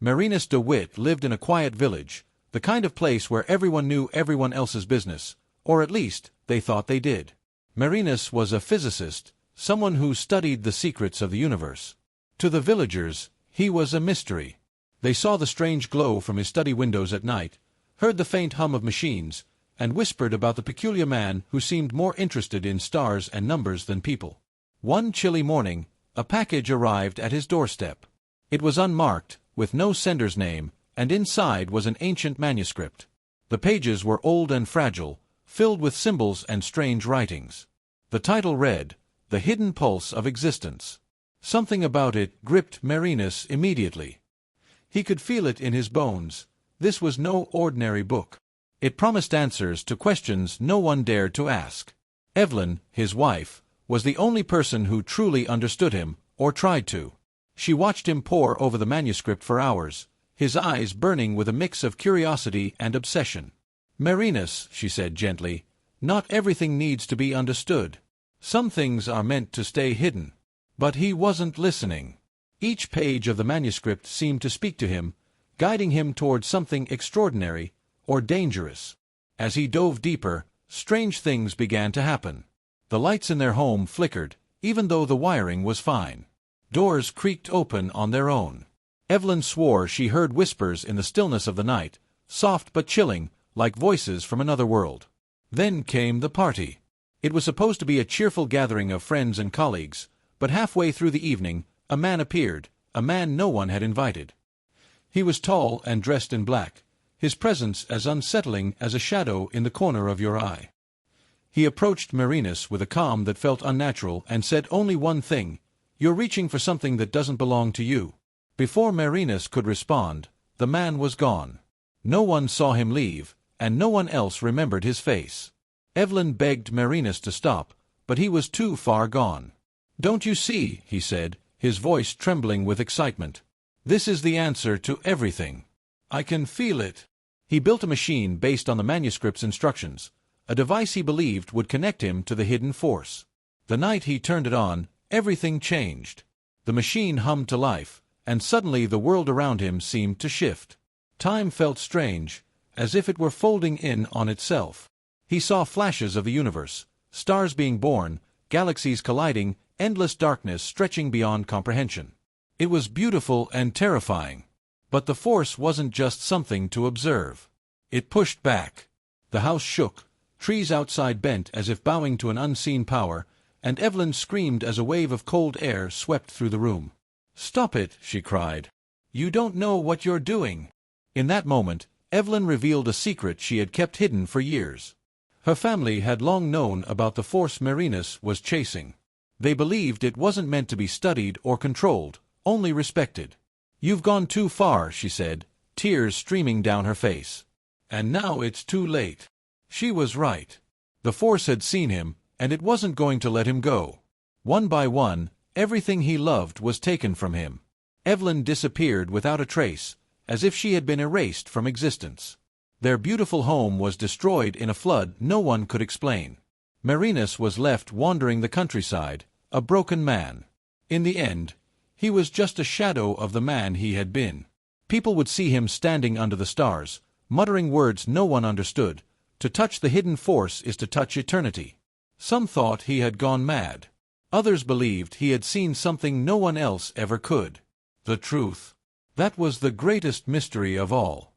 Marinus de Witt lived in a quiet village, the kind of place where everyone knew everyone else's business, or at least, they thought they did. Marinus was a physicist, someone who studied the secrets of the universe. To the villagers, he was a mystery. They saw the strange glow from his study windows at night, heard the faint hum of machines, and whispered about the peculiar man who seemed more interested in stars and numbers than people. One chilly morning, a package arrived at his doorstep. It was unmarked, with no sender's name, and inside was an ancient manuscript. The pages were old and fragile, filled with symbols and strange writings. The title read, "The Hidden Pulse of Existence." Something about it gripped Marinus immediately. He could feel it in his bones. This was no ordinary book. It promised answers to questions no one dared to ask. Evelyn, his wife, was the only person who truly understood him, or tried to. She watched him pore over the manuscript for hours, his eyes burning with a mix of curiosity and obsession. "Marinus," she said gently, "not everything needs to be understood. Some things are meant to stay hidden." But he wasn't listening. Each page of the manuscript seemed to speak to him, guiding him toward something extraordinary or dangerous. As he dove deeper, strange things began to happen. The lights in their home flickered, even though the wiring was fine. Doors creaked open on their own. Evelyn swore she heard whispers in the stillness of the night, soft but chilling, like voices from another world. Then came the party. It was supposed to be a cheerful gathering of friends and colleagues, but halfway through the evening, a man appeared, a man no one had invited. He was tall and dressed in black, his presence as unsettling as a shadow in the corner of your eye. He approached Marinus with a calm that felt unnatural and said only one thing, "You're reaching for something that doesn't belong to you." Before Marinus could respond, the man was gone. No one saw him leave, and no one else remembered his face. Evelyn begged Marinus to stop, but he was too far gone. "Don't you see?" he said, his voice trembling with excitement. "This is the answer to everything. I can feel it." He built a machine based on the manuscript's instructions, a device he believed would connect him to the hidden force. The night he turned it on, everything changed. The machine hummed to life, and suddenly the world around him seemed to shift. Time felt strange, as if it were folding in on itself. He saw flashes of the universe, stars being born, galaxies colliding, endless darkness stretching beyond comprehension. It was beautiful and terrifying. But the force wasn't just something to observe. It pushed back. The house shook, trees outside bent as if bowing to an unseen power, and Evelyn screamed as a wave of cold air swept through the room. "Stop it," she cried. "You don't know what you're doing." In that moment, Evelyn revealed a secret she had kept hidden for years. Her family had long known about the force Marinus was chasing. They believed it wasn't meant to be studied or controlled, only respected. "You've gone too far," she said, tears streaming down her face. "And now it's too late." She was right. The force had seen him, and it wasn't going to let him go. One by one, everything he loved was taken from him. Evelyn disappeared without a trace, as if she had been erased from existence. Their beautiful home was destroyed in a flood no one could explain. Marinus was left wandering the countryside, a broken man. In the end, he was just a shadow of the man he had been. People would see him standing under the stars, muttering words no one understood. To touch the hidden force is to touch eternity. Some thought he had gone mad. Others believed he had seen something no one else ever could. The truth. That was the greatest mystery of all.